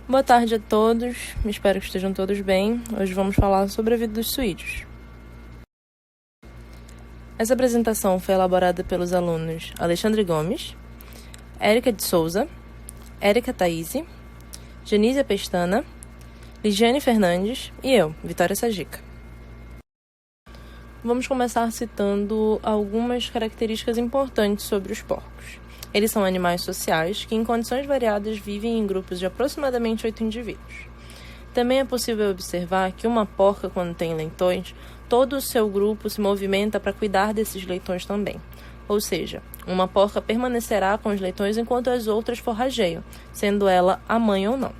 Boa tarde a todos, espero que estejam todos bem. Hoje vamos falar sobre a vida dos suídeos. Essa apresentação foi elaborada pelos alunos Alexandre Gomes, Érica de Souza, Érica Thaíse, Genísia Pestana, Ligiane Fernandes e eu, Vitória Sagica. Vamos começar citando algumas características importantes sobre os porcos. Eles são animais sociais que, em condições variadas, vivem em grupos de aproximadamente 8 indivíduos. Também é possível observar que uma porca, quando tem leitões, todo o seu grupo se movimenta para cuidar desses leitões também. Ou seja, uma porca permanecerá com os leitões enquanto as outras forrageiam, sendo ela a mãe ou não.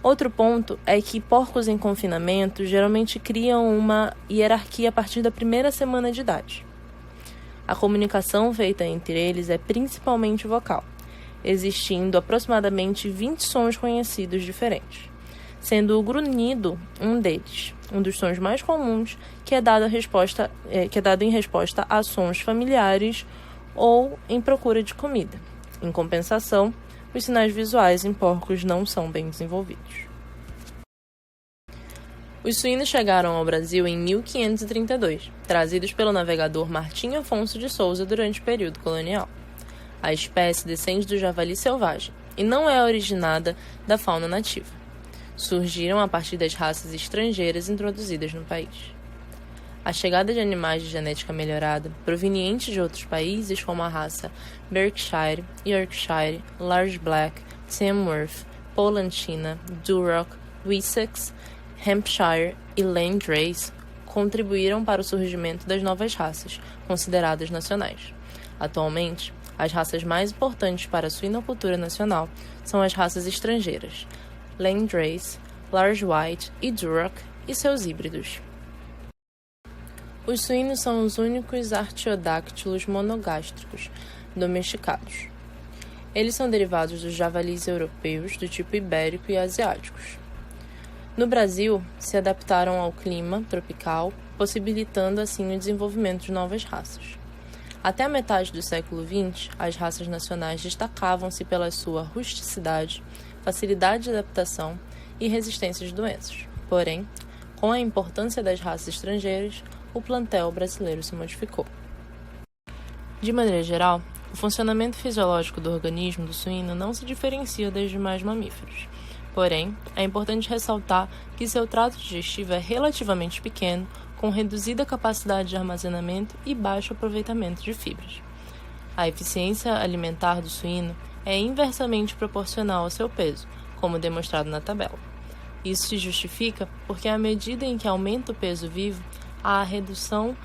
Outro ponto é que porcos em confinamento geralmente criam uma hierarquia a partir da primeira semana de idade. A comunicação feita entre eles é principalmente vocal, existindo aproximadamente 20 sons conhecidos diferentes, sendo o grunhido um deles, um dos sons mais comuns que é dado em resposta a sons familiares ou em procura de comida. Em compensação, os sinais visuais em porcos não são bem desenvolvidos. Os suínos chegaram ao Brasil em 1532, trazidos pelo navegador Martim Afonso de Souza durante o período colonial. A espécie descende do javali selvagem e não é originada da fauna nativa. Surgiram a partir das raças estrangeiras introduzidas no país. A chegada de animais de genética melhorada, provenientes de outros países como a raça Berkshire, Yorkshire, Large Black, Tamworth, Polantina, Duroc, Wessex, Hampshire e Landrace contribuíram para o surgimento das novas raças, consideradas nacionais. Atualmente, as raças mais importantes para a suinocultura nacional são as raças estrangeiras, Landrace, Large White e Duroc e seus híbridos. Os suínos são os únicos artiodáctilos monogástricos domesticados. Eles são derivados dos javalis europeus do tipo ibérico e asiáticos. No Brasil, se adaptaram ao clima tropical, possibilitando assim o desenvolvimento de novas raças. Até a metade do século XX, as raças nacionais destacavam-se pela sua rusticidade, facilidade de adaptação e resistência de doenças. Porém, com a importância das raças estrangeiras, o plantel brasileiro se modificou. De maneira geral, o funcionamento fisiológico do organismo do suíno não se diferencia das demais mamíferos. Porém, é importante ressaltar que seu trato digestivo é relativamente pequeno, com reduzida capacidade de armazenamento e baixo aproveitamento de fibras. A eficiência alimentar do suíno é inversamente proporcional ao seu peso, como demonstrado na tabela. Isso se justifica porque, à medida em que aumenta o peso vivo, há a redução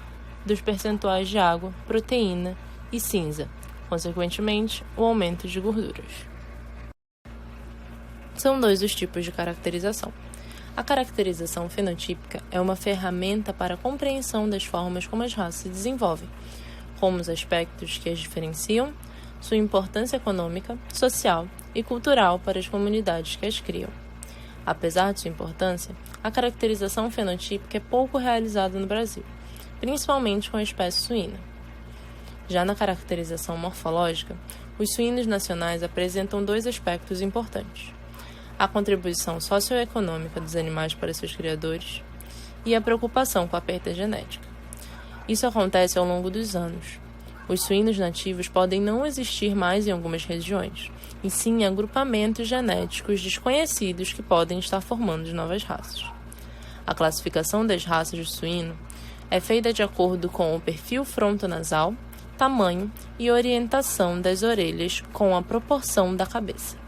dos percentuais de água, proteína e cinza, consequentemente, o aumento de gorduras. São dois os tipos de caracterização. A caracterização fenotípica é uma ferramenta para a compreensão das formas como as raças se desenvolvem, como os aspectos que as diferenciam, sua importância econômica, social e cultural para as comunidades que as criam. Apesar de sua importância, a caracterização fenotípica é pouco realizada no Brasil, principalmente com a espécie suína. Já na caracterização morfológica, os suínos nacionais apresentam dois aspectos importantes: a contribuição socioeconômica dos animais para seus criadores e a preocupação com a perda genética. Isso acontece ao longo dos anos. Os suínos nativos podem não existir mais em algumas regiões, e sim agrupamentos genéticos desconhecidos que podem estar formando novas raças. A classificação das raças de suíno é feita de acordo com o perfil frontonasal, tamanho e orientação das orelhas com a proporção da cabeça.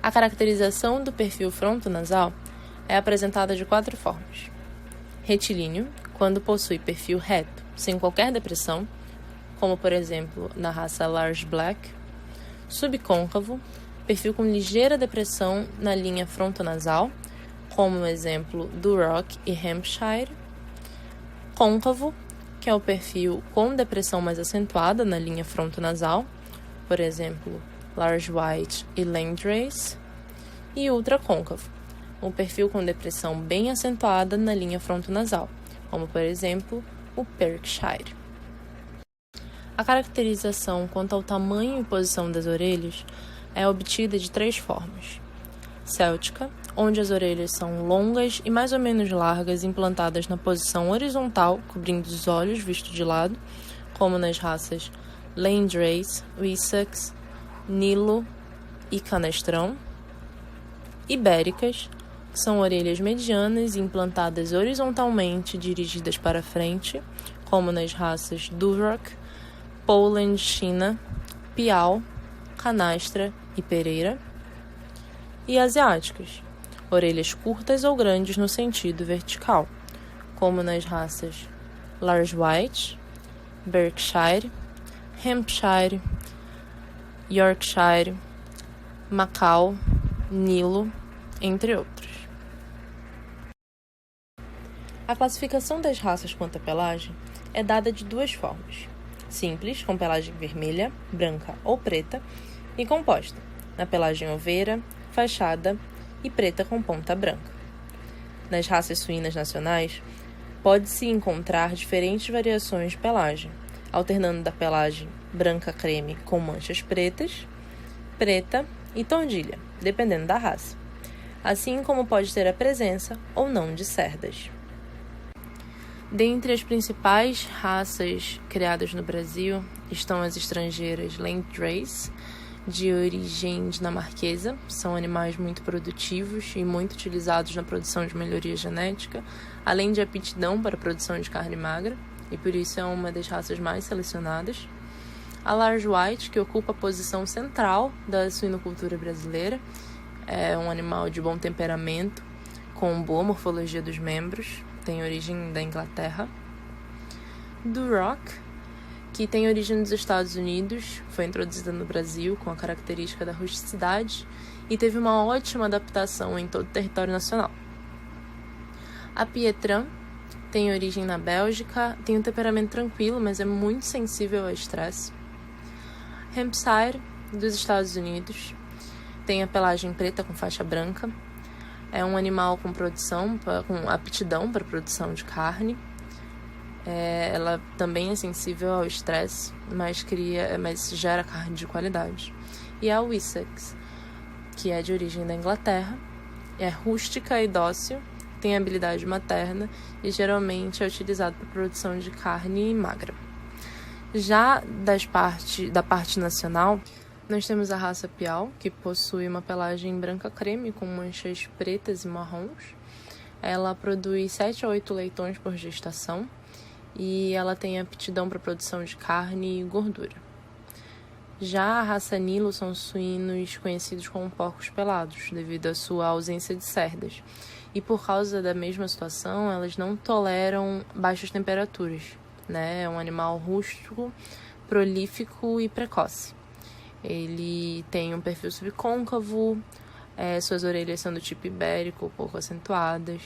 A caracterização do perfil frontonasal é apresentada de 4 formas: retilíneo, quando possui perfil reto, sem qualquer depressão, como por exemplo na raça Large Black; subcôncavo, perfil com ligeira depressão na linha frontonasal, como no exemplo Duroc e Hampshire; côncavo, que é o perfil com depressão mais acentuada na linha frontonasal, por exemplo Large White e Landrace; e ultracôncavo, um perfil com depressão bem acentuada na linha frontonasal, como por exemplo o Berkshire. A caracterização quanto ao tamanho e posição das orelhas é obtida de 3 formas: céltica, onde as orelhas são longas e mais ou menos largas, implantadas na posição horizontal, cobrindo os olhos visto de lado, como nas raças Landrace, Wessex, Nilo e Canestrão. Ibéricas, que são orelhas medianas e implantadas horizontalmente, dirigidas para frente, como nas raças Duroc, Poland, China, Piau, Canastra e Pereira. E asiáticas, orelhas curtas ou grandes no sentido vertical, como nas raças Large White, Berkshire, Hampshire, Yorkshire, Macau, Nilo, entre outros. A classificação das raças quanto à pelagem é dada de 2 formas: simples, com pelagem vermelha, branca ou preta, e composta, na pelagem oveira, fachada e preta com ponta branca. Nas raças suínas nacionais, pode-se encontrar diferentes variações de pelagem, alternando da pelagem branca creme com manchas pretas, preta e tordilha, dependendo da raça, assim como pode ter a presença ou não de cerdas. Dentre as principais raças criadas no Brasil estão as estrangeiras Landrace, de origem dinamarquesa. São animais muito produtivos e muito utilizados na produção de melhoria genética, além de aptidão para a produção de carne magra, e por isso é uma das raças mais selecionadas. A Large White, que ocupa a posição central da suinocultura brasileira, é um animal de bom temperamento, com boa morfologia dos membros, tem origem da Inglaterra. Duroc, que tem origem nos Estados Unidos, foi introduzida no Brasil com a característica da rusticidade e teve uma ótima adaptação em todo o território nacional. A Pietran tem origem na Bélgica, tem um temperamento tranquilo, mas é muito sensível ao estresse. Hampshire, dos Estados Unidos, tem a pelagem preta com faixa branca, é um animal com aptidão para produção de carne. Ela também é sensível ao estresse, mas gera carne de qualidade. E a Wessex, que é de origem da Inglaterra, é rústica e dócil, tem habilidade materna e geralmente é utilizado para produção de carne magra. Já da parte nacional, nós temos a raça Piau, que possui uma pelagem branca creme com manchas pretas e marrons. Ela produz 7 a 8 leitões por gestação e ela tem aptidão para produção de carne e gordura. Já a raça Nilo são suínos conhecidos como porcos pelados, devido à sua ausência de cerdas. E por causa da mesma situação, elas não toleram baixas temperaturas, né? É um animal rústico, prolífico e precoce. Ele tem um perfil subcôncavo, suas orelhas são do tipo ibérico, pouco acentuadas,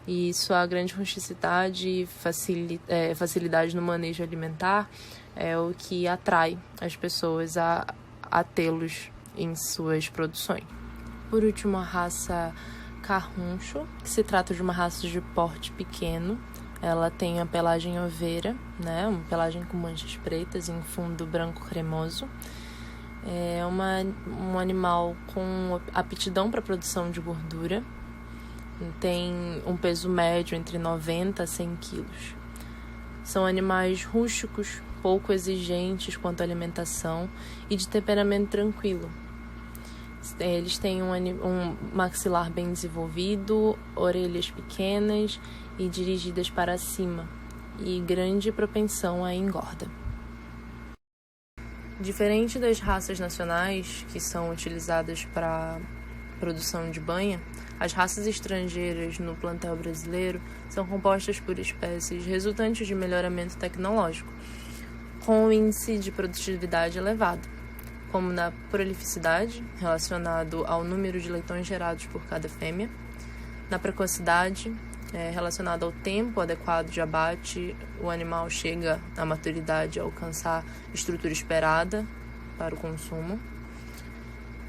e sua grande rusticidade e facilidade no manejo alimentar é o que atrai as pessoas a tê-los em suas produções. Por último, a raça Carruncho, que se trata de uma raça de porte pequeno. Ela tem a pelagem oveira, né? Uma pelagem com manchas pretas e um fundo branco cremoso. É um animal com aptidão para a produção de gordura. Tem um peso médio entre 90 a 100 quilos. São animais rústicos, pouco exigentes quanto à alimentação e de temperamento tranquilo. Eles têm um maxilar bem desenvolvido, orelhas pequenas e dirigidas para cima, e grande propensão à engorda. Diferente das raças nacionais, que são utilizadas para produção de banha, as raças estrangeiras no plantel brasileiro são compostas por espécies resultantes de melhoramento tecnológico, com um índice de produtividade elevado, como na prolificidade, relacionado ao número de leitões gerados por cada fêmea, na precocidade, relacionado ao tempo adequado de abate, o animal chega à maturidade a alcançar estrutura esperada para o consumo,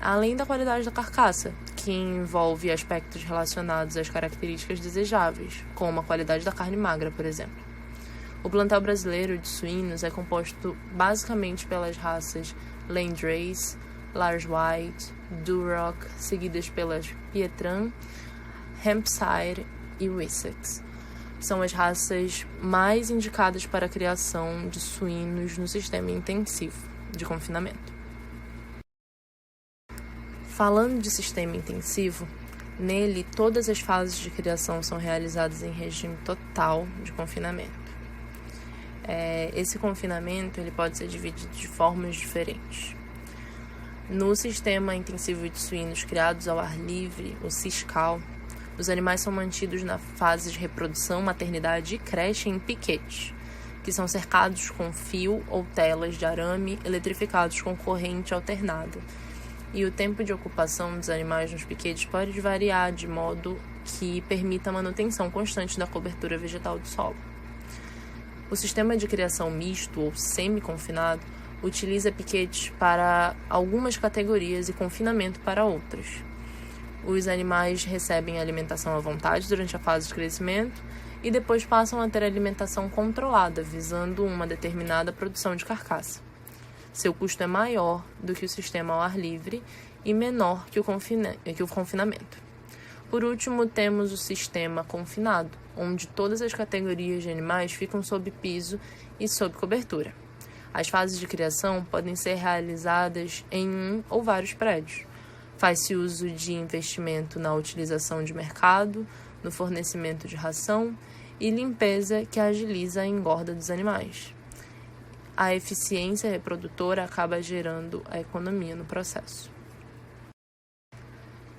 além da qualidade da carcaça, que envolve aspectos relacionados às características desejáveis, como a qualidade da carne magra, por exemplo. O plantel brasileiro de suínos é composto basicamente pelas raças Landrace, Lars White, Duroc, seguidas pelas Pietran, Hampshire e Wessex. São as raças mais indicadas para a criação de suínos no sistema intensivo de confinamento. Falando de sistema intensivo, nele todas as fases de criação são realizadas em regime total de confinamento. Esse confinamento ele pode ser dividido de formas diferentes. No sistema intensivo de suínos criados ao ar livre, o SISCAL, os animais são mantidos na fase de reprodução, maternidade e creche em piquetes, que são cercados com fio ou telas de arame eletrificados com corrente alternada. E o tempo de ocupação dos animais nos piquetes pode variar de modo que permita a manutenção constante da cobertura vegetal do solo. O sistema de criação misto ou semi-confinado utiliza piquetes para algumas categorias e confinamento para outras. Os animais recebem alimentação à vontade durante a fase de crescimento e depois passam a ter alimentação controlada, visando uma determinada produção de carcaça. Seu custo é maior do que o sistema ao ar livre e menor que o confinamento. Por último, temos o sistema confinado, onde todas as categorias de animais ficam sob piso e sob cobertura. As fases de criação podem ser realizadas em um ou vários prédios. Faz-se uso de investimento na utilização de mercado, no fornecimento de ração e limpeza que agiliza a engorda dos animais. A eficiência reprodutora acaba gerando a economia no processo.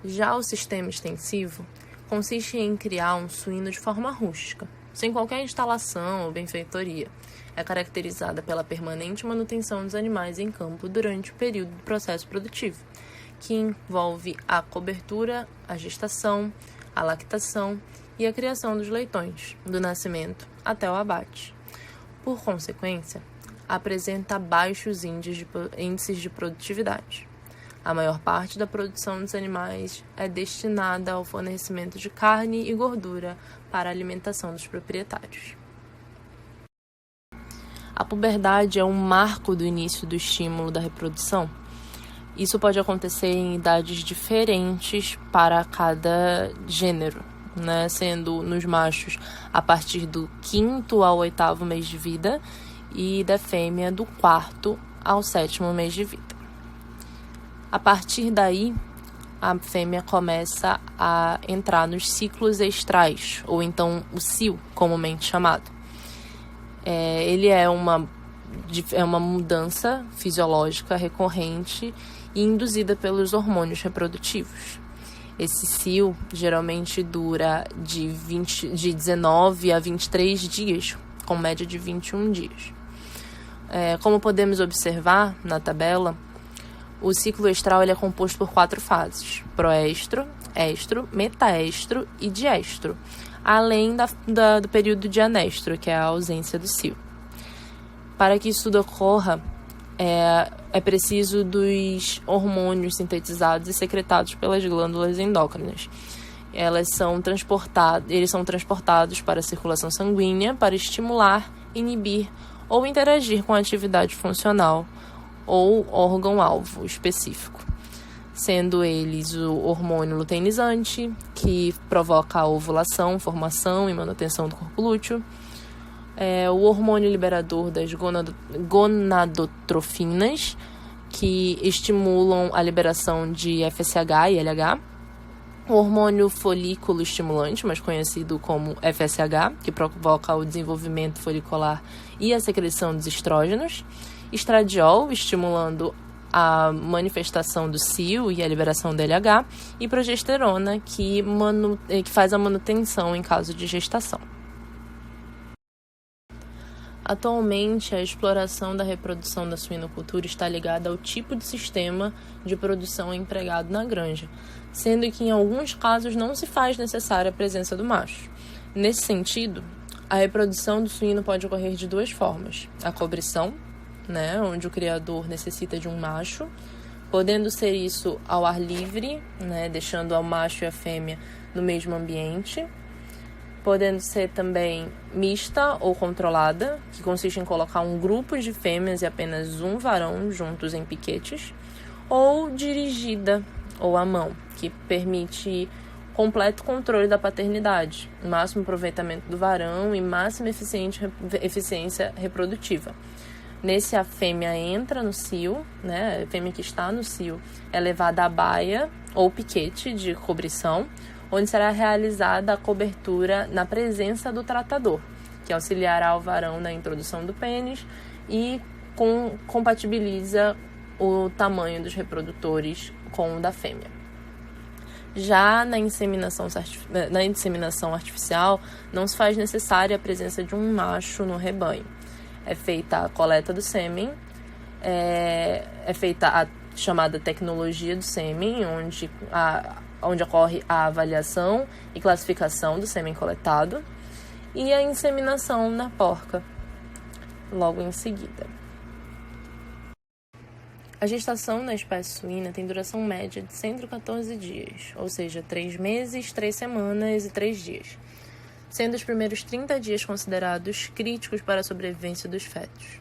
Já o sistema extensivo consiste em criar um suíno de forma rústica, sem qualquer instalação ou benfeitoria. É caracterizada pela permanente manutenção dos animais em campo durante o período do processo produtivo, que envolve a cobertura, a gestação, a lactação e a criação dos leitões, do nascimento até o abate. Por consequência, apresenta baixos índices de produtividade. A maior parte da produção dos animais é destinada ao fornecimento de carne e gordura para a alimentação dos proprietários. A puberdade é um marco do início do estímulo da reprodução. Isso pode acontecer em idades diferentes para cada gênero, sendo nos machos a partir do 5º ao 8º mês de vida e da fêmea do 4º ao 7º mês de vida. A partir daí, a fêmea começa a entrar nos ciclos estrais, ou então o cio, comumente chamado. Ele é uma mudança fisiológica recorrente e induzida pelos hormônios reprodutivos. Esse cio geralmente dura de 19 a 23 dias, com média de 21 dias. Como podemos observar na tabela, o ciclo estral ele é composto por 4 fases: proestro, estro, metaestro e diestro, além do período de anestro, que é a ausência do cio. Para que isso tudo ocorra, é preciso dos hormônios sintetizados e secretados pelas glândulas endócrinas. Eles são transportados para a circulação sanguínea para estimular, inibir ou interagir com a atividade funcional ou órgão-alvo específico, sendo eles o hormônio luteinizante, que provoca a ovulação, formação e manutenção do corpo lúteo, o hormônio liberador das gonadotrofinas, que estimulam a liberação de FSH e LH, o hormônio folículo estimulante, mais conhecido como FSH, que provoca o desenvolvimento folicular e a secreção dos estrógenos, estradiol, estimulando a manifestação do cio e a liberação do LH, e progesterona, que faz a manutenção em caso de gestação. Atualmente, a exploração da reprodução da suinocultura está ligada ao tipo de sistema de produção empregado na granja, sendo que em alguns casos não se faz necessária a presença do macho. Nesse sentido, a reprodução do suíno pode ocorrer de 2 formas: a cobrição, onde o criador necessita de um macho, podendo ser isso ao ar livre, deixando o macho e a fêmea no mesmo ambiente, podendo ser também mista ou controlada, que consiste em colocar um grupo de fêmeas e apenas um varão juntos em piquetes, ou dirigida ou à mão, que permite completo controle da paternidade, máximo aproveitamento do varão e máxima eficiência reprodutiva. Nesse, a fêmea entra no cio, né? A fêmea que está no cio é levada à baia ou piquete de cobrição, onde será realizada a cobertura na presença do tratador, que auxiliará o varão na introdução do pênis e compatibiliza o tamanho dos reprodutores com o da fêmea. Já na inseminação artificial, não se faz necessária a presença de um macho no rebanho. É feita a coleta do sêmen, é feita a chamada tecnologia do sêmen, onde ocorre a avaliação e classificação do sêmen coletado, e a inseminação na porca, logo em seguida. A gestação na espécie suína tem duração média de 114 dias, ou seja, 3 meses, 3 semanas e 3 dias, sendo os primeiros 30 dias considerados críticos para a sobrevivência dos fetos.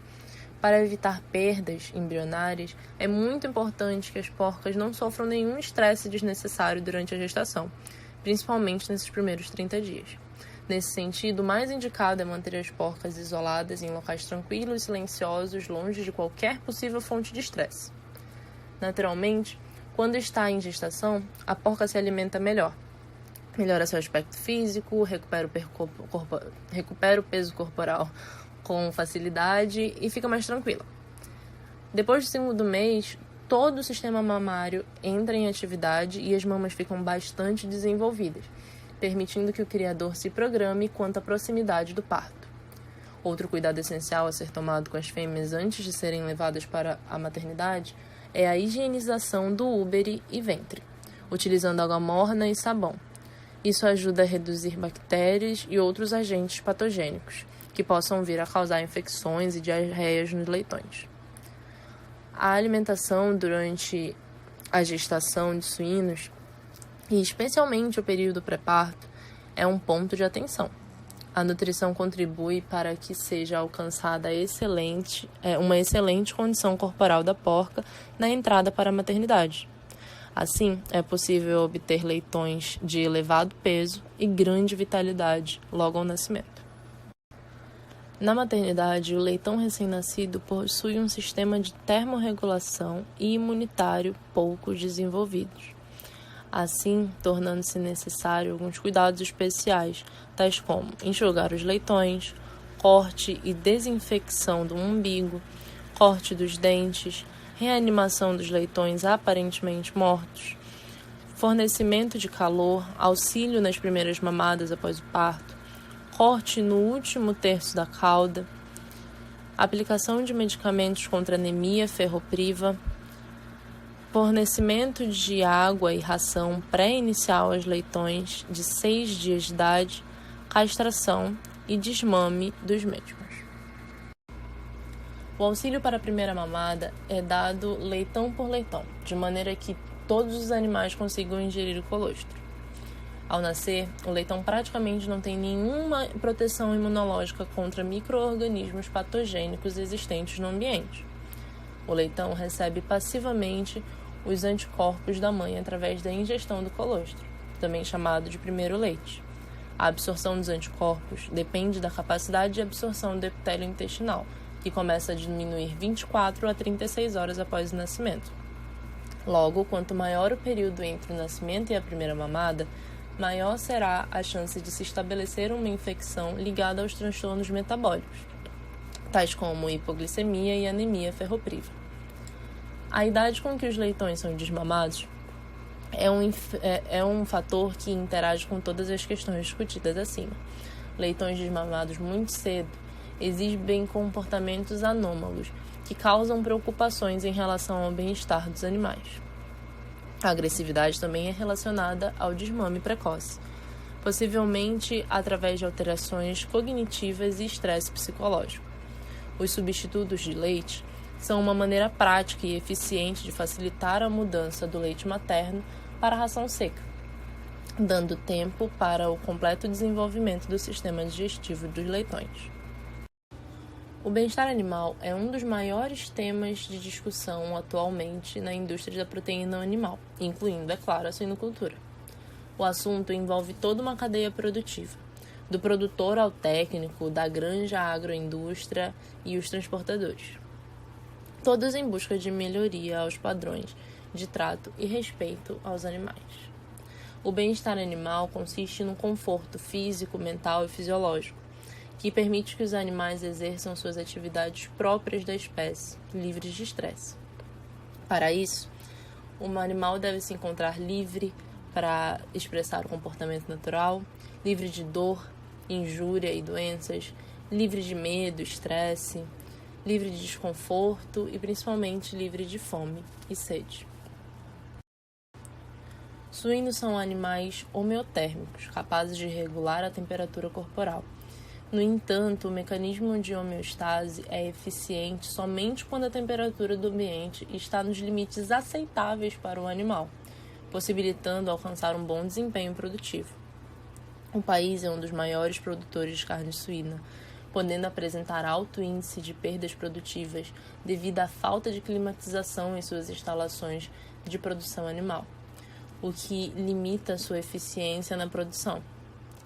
Para evitar perdas embrionárias, é muito importante que as porcas não sofram nenhum estresse desnecessário durante a gestação, principalmente nesses primeiros 30 dias. Nesse sentido, o mais indicado é manter as porcas isoladas em locais tranquilos e silenciosos, longe de qualquer possível fonte de estresse. Naturalmente, quando está em gestação, a porca se alimenta melhor. Melhora seu aspecto físico, recupera o peso corporal com facilidade e fica mais tranquila. Depois do segundo mês, todo o sistema mamário entra em atividade e as mamas ficam bastante desenvolvidas, permitindo que o criador se programe quanto à proximidade do parto. Outro cuidado essencial a ser tomado com as fêmeas antes de serem levadas para a maternidade é a higienização do úbere e ventre, utilizando água morna e sabão. Isso ajuda a reduzir bactérias e outros agentes patogênicos, que possam vir a causar infecções e diarreias nos leitões. A alimentação durante a gestação de suínos, e especialmente o período pré-parto, é um ponto de atenção. A nutrição contribui para que seja alcançada uma excelente condição corporal da porca na entrada para a maternidade. Assim, é possível obter leitões de elevado peso e grande vitalidade logo ao nascimento. Na maternidade, o leitão recém-nascido possui um sistema de termorregulação e imunitário pouco desenvolvidos. Assim, tornando-se necessário alguns cuidados especiais, tais como enxugar os leitões, corte e desinfecção do umbigo, corte dos dentes, reanimação dos leitões aparentemente mortos, fornecimento de calor, auxílio nas primeiras mamadas após o parto, corte no último terço da cauda, aplicação de medicamentos contra anemia ferropriva, fornecimento de água e ração pré-inicial aos leitões de 6 dias de idade, castração e desmame dos mesmos. O auxílio para a primeira mamada é dado leitão por leitão, de maneira que todos os animais consigam ingerir o colostro. Ao nascer, o leitão praticamente não tem nenhuma proteção imunológica contra micro-organismos patogênicos existentes no ambiente. O leitão recebe passivamente os anticorpos da mãe através da ingestão do colostro, também chamado de primeiro leite. A absorção dos anticorpos depende da capacidade de absorção do epitélio intestinal, que começa a diminuir 24 a 36 horas após o nascimento. Logo, quanto maior o período entre o nascimento e a primeira mamada, maior será a chance de se estabelecer uma infecção ligada aos transtornos metabólicos, tais como hipoglicemia e anemia ferropriva. A idade com que os leitões são desmamados é um fator que interage com todas as questões discutidas acima. Leitões desmamados muito cedo exibem comportamentos anômalos que causam preocupações em relação ao bem-estar dos animais. A agressividade também é relacionada ao desmame precoce, possivelmente através de alterações cognitivas e estresse psicológico. Os substitutos de leite são uma maneira prática e eficiente de facilitar a mudança do leite materno para a ração seca, dando tempo para o completo desenvolvimento do sistema digestivo dos leitões. O bem-estar animal é um dos maiores temas de discussão atualmente na indústria da proteína animal, incluindo, é claro, a suinocultura. O assunto envolve toda uma cadeia produtiva, do produtor ao técnico, da granja à agroindústria e os transportadores, todos em busca de melhoria aos padrões de trato e respeito aos animais. O bem-estar animal consiste no conforto físico, mental e fisiológico, que permite que os animais exerçam suas atividades próprias da espécie, livres de estresse. Para isso, um animal deve se encontrar livre para expressar o comportamento natural, livre de dor, injúria e doenças, livre de medo, estresse, livre de desconforto e principalmente livre de fome e sede. Suínos são animais homeotérmicos, capazes de regular a temperatura corporal. No entanto, o mecanismo de homeostase é eficiente somente quando a temperatura do ambiente está nos limites aceitáveis para o animal, possibilitando alcançar um bom desempenho produtivo. O país é um dos maiores produtores de carne suína, podendo apresentar alto índice de perdas produtivas devido à falta de climatização em suas instalações de produção animal, o que limita sua eficiência na produção.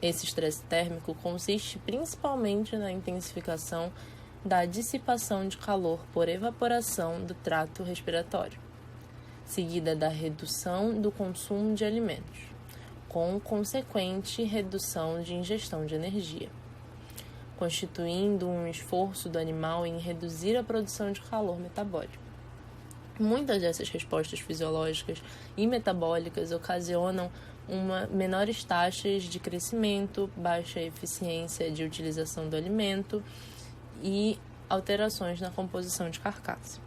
Esse estresse térmico consiste principalmente na intensificação da dissipação de calor por evaporação do trato respiratório, seguida da redução do consumo de alimentos, com consequente redução de ingestão de energia, constituindo um esforço do animal em reduzir a produção de calor metabólico. Muitas dessas respostas fisiológicas e metabólicas ocasionam menores taxas de crescimento, baixa eficiência de utilização do alimento e alterações na composição de carcaça.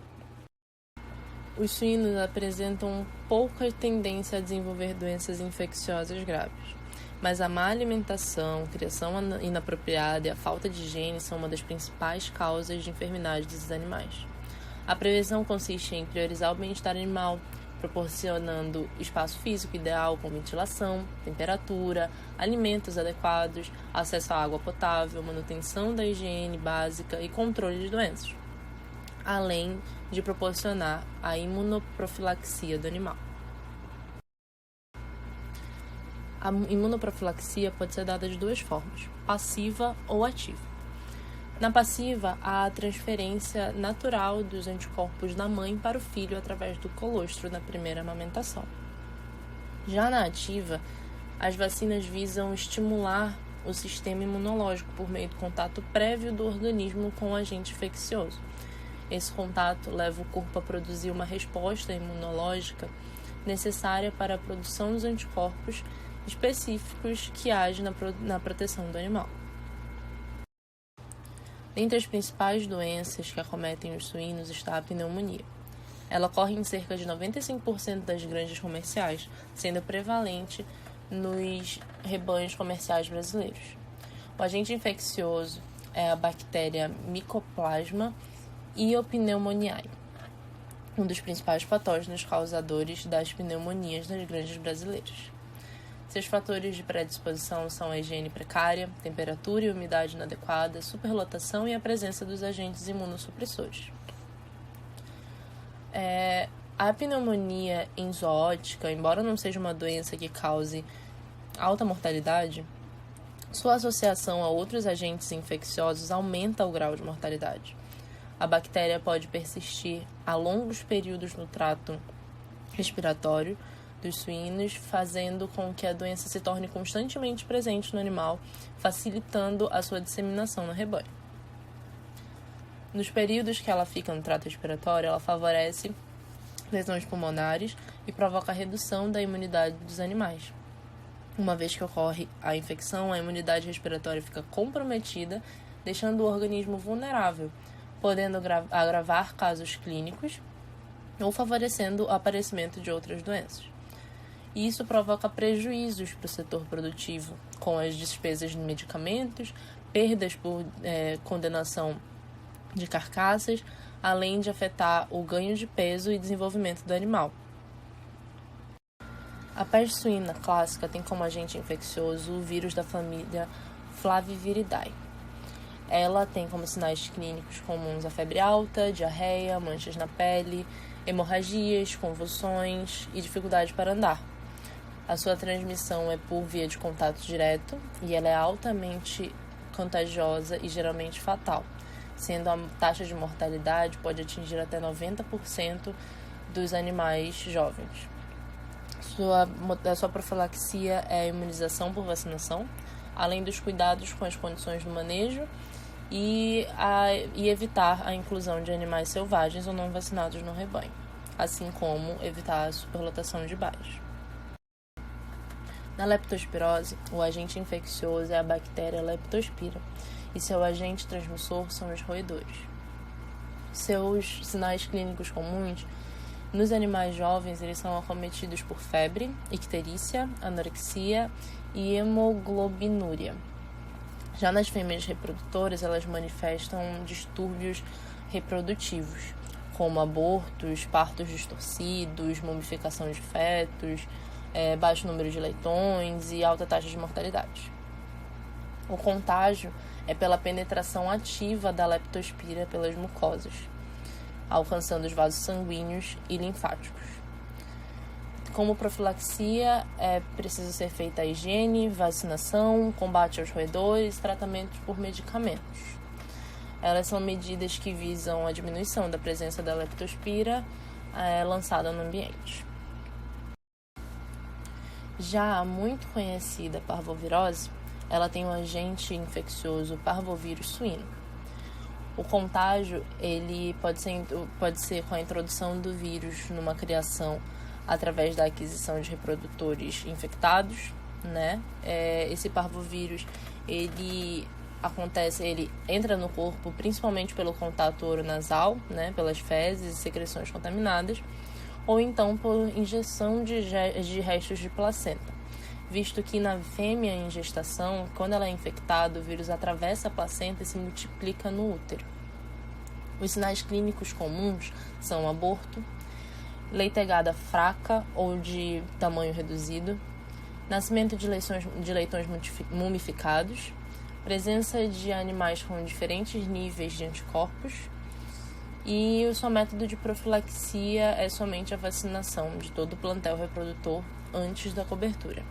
Os suínos apresentam pouca tendência a desenvolver doenças infecciosas graves, mas a má alimentação, criação inapropriada e a falta de higiene são uma das principais causas de enfermidades desses animais. A prevenção consiste em priorizar o bem-estar animal, proporcionando espaço físico ideal com ventilação, temperatura, alimentos adequados, acesso à água potável, manutenção da higiene básica e controle de doenças, além de proporcionar a imunoprofilaxia do animal. A imunoprofilaxia pode ser dada de duas formas, passiva ou ativa. Na passiva, há a transferência natural dos anticorpos da mãe para o filho através do colostro na primeira amamentação. Já na ativa, as vacinas visam estimular o sistema imunológico por meio do contato prévio do organismo com o agente infeccioso. Esse contato leva o corpo a produzir uma resposta imunológica necessária para a produção dos anticorpos específicos que agem na proteção do animal. Entre as principais doenças que acometem os suínos está a pneumonia. Ela ocorre em cerca de 95% das granjas comerciais, sendo prevalente nos rebanhos comerciais brasileiros. O agente infeccioso é a bactéria Mycoplasma iopneumoniae, um dos principais patógenos causadores das pneumonias nas granjas brasileiras. Seus fatores de predisposição são a higiene precária, temperatura e umidade inadequada, superlotação e a presença dos agentes imunossupressores. A pneumonia enzootica, embora não seja uma doença que cause alta mortalidade, sua associação a outros agentes infecciosos aumenta o grau de mortalidade. A bactéria pode persistir a longos períodos no trato respiratório dos suínos, fazendo com que a doença se torne constantemente presente no animal, facilitando a sua disseminação no rebanho. Nos períodos que ela fica no trato respiratório, ela favorece lesões pulmonares e provoca a redução da imunidade dos animais. Uma vez que ocorre a infecção, a imunidade respiratória fica comprometida, deixando o organismo vulnerável, podendo agravar casos clínicos ou favorecendo o aparecimento de outras doenças. E isso provoca prejuízos para o setor produtivo, com as despesas de medicamentos, perdas por condenação de carcaças, além de afetar o ganho de peso e desenvolvimento do animal. A peste suína clássica tem como agente infeccioso o vírus da família Flaviviridae. Ela tem como sinais clínicos comuns a febre alta, diarreia, manchas na pele, hemorragias, convulsões e dificuldade para andar. A sua transmissão é por via de contato direto e ela é altamente contagiosa e geralmente fatal, sendo a taxa de mortalidade pode atingir até 90% dos animais jovens. A sua profilaxia é a imunização por vacinação, além dos cuidados com as condições do manejo e evitar a inclusão de animais selvagens ou não vacinados no rebanho, assim como evitar a superlotação de bairros. Na leptospirose, o agente infeccioso é a bactéria Leptospira e seu agente transmissor são os roedores. Seus sinais clínicos comuns nos animais jovens eles são acometidos por febre, icterícia, anorexia e hemoglobinúria. Já nas fêmeas reprodutoras, elas manifestam distúrbios reprodutivos, como abortos, partos distorcidos, mumificação de fetos, baixo número de leitões e alta taxa de mortalidade. O contágio é pela penetração ativa da leptospira pelas mucosas, alcançando os vasos sanguíneos e linfáticos. Como profilaxia, é preciso ser feita a higiene, vacinação, combate aos roedores, tratamentos por medicamentos. Elas são medidas que visam a diminuição da presença da leptospira lançada no ambiente. Já a muito conhecida parvovirose, ela tem um agente infeccioso parvovírus suíno. O contágio ele pode ser com a introdução do vírus numa criação através da aquisição de reprodutores infectados, né? Esse parvovírus ele entra no corpo principalmente pelo contato oronasal, né? Pelas fezes e secreções contaminadas, ou então por injeção de restos de placenta, visto que na fêmea em gestação, quando ela é infectada, o vírus atravessa a placenta e se multiplica no útero. Os sinais clínicos comuns são aborto, leitegada fraca ou de tamanho reduzido, nascimento de leitões mumificados, presença de animais com diferentes níveis de anticorpos, e o seu método de profilaxia é somente a vacinação de todo o plantel reprodutor antes da cobertura.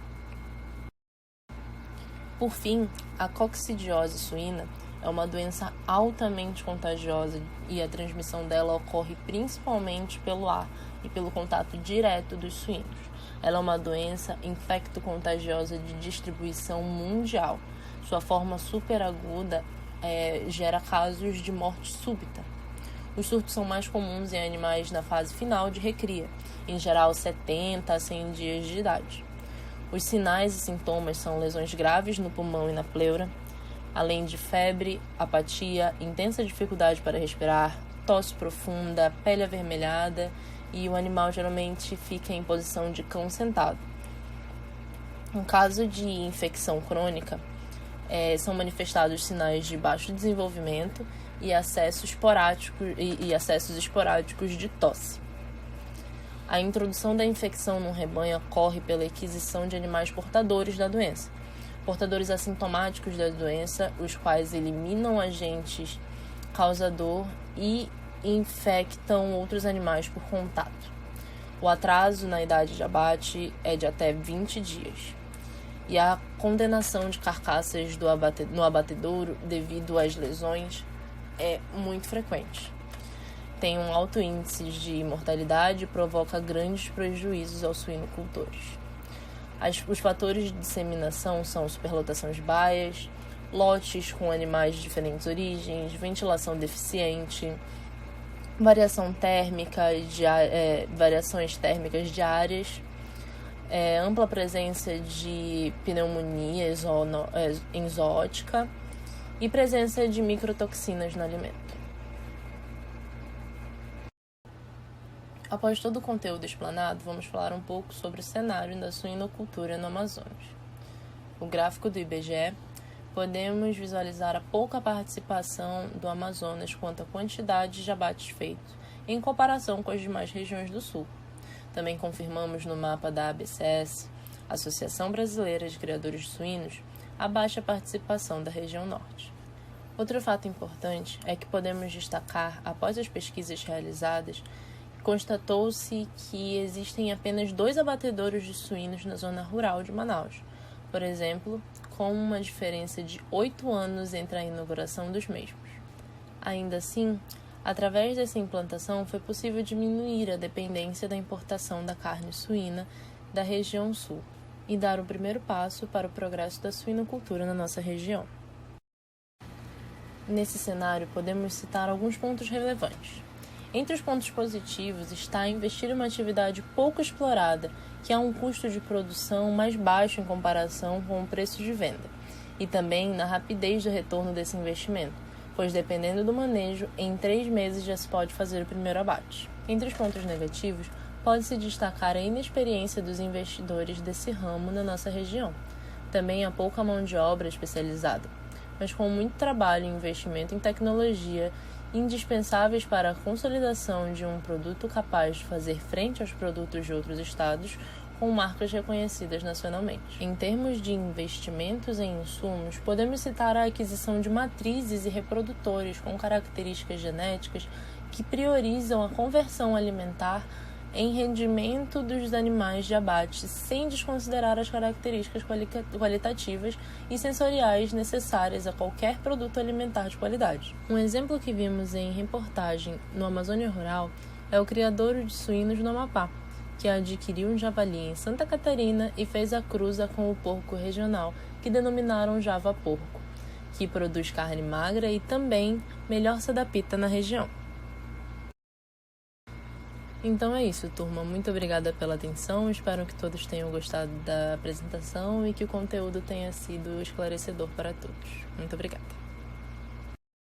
Por fim, a coccidiose suína é uma doença altamente contagiosa e a transmissão dela ocorre principalmente pelo ar e pelo contato direto dos suínos. Ela é uma doença infecto-contagiosa de distribuição mundial. Sua forma superaguda gera casos de morte súbita. Os surtos são mais comuns em animais na fase final de recria, em geral 70 a 100 dias de idade. Os sinais e sintomas são lesões graves no pulmão e na pleura, além de febre, apatia, intensa dificuldade para respirar, tosse profunda, pele avermelhada e o animal geralmente fica em posição de cão sentado. No caso de infecção crônica, são manifestados sinais de baixo desenvolvimento e acessos esporádicos de tosse. A introdução da infecção no rebanho ocorre pela aquisição de animais portadores da doença, portadores assintomáticos da doença, os quais eliminam agentes causador e infectam outros animais por contato. O atraso na idade de abate é de até 20 dias. E a condenação de carcaças no abatedouro devido às lesões é muito frequente. Tem um alto índice de mortalidade e provoca grandes prejuízos aos suinocultores. Os fatores de disseminação são superlotação de baias, lotes com animais de diferentes origens, ventilação deficiente, variações térmicas diárias, ampla presença de pneumonia enzótica e presença de microtoxinas no alimento. Após todo o conteúdo explanado, vamos falar um pouco sobre o cenário da suinocultura no Amazonas. O gráfico do IBGE, podemos visualizar a pouca participação do Amazonas quanto à quantidade de abates feitos em comparação com as demais regiões do Sul. Também confirmamos no mapa da ABCS, Associação Brasileira de Criadores de Suínos, a baixa participação da região Norte. Outro fato importante é que podemos destacar, após as pesquisas realizadas, constatou-se que existem apenas 2 abatedouros de suínos na zona rural de Manaus, por exemplo, com uma diferença de 8 anos entre a inauguração dos mesmos. Ainda assim, através dessa implantação foi possível diminuir a dependência da importação da carne suína da região sul e dar o primeiro passo para o progresso da suinocultura na nossa região. Nesse cenário, podemos citar alguns pontos relevantes. Entre os pontos positivos está investir em uma atividade pouco explorada, que há um custo de produção mais baixo em comparação com o preço de venda, e também na rapidez do retorno desse investimento, pois dependendo do manejo, em 3 meses já se pode fazer o primeiro abate. Entre os pontos negativos, pode-se destacar a inexperiência dos investidores desse ramo na nossa região. Também há pouca mão de obra especializada, mas com muito trabalho e investimento em tecnologia indispensáveis para a consolidação de um produto capaz de fazer frente aos produtos de outros estados com marcas reconhecidas nacionalmente. Em termos de investimentos em insumos, podemos citar a aquisição de matrizes e reprodutores com características genéticas que priorizam a conversão alimentar em rendimento dos animais de abate, sem desconsiderar as características qualitativas e sensoriais necessárias a qualquer produto alimentar de qualidade. Um exemplo que vimos em reportagem no Amazônia Rural é o criadouro de suínos no Amapá, que adquiriu um javali em Santa Catarina e fez a cruza com o porco regional, que denominaram Java Porco, que produz carne magra e também melhor se adapta na região. Então é isso, turma. Muito obrigada pela atenção. Espero que todos tenham gostado da apresentação e que o conteúdo tenha sido esclarecedor para todos. Muito obrigada.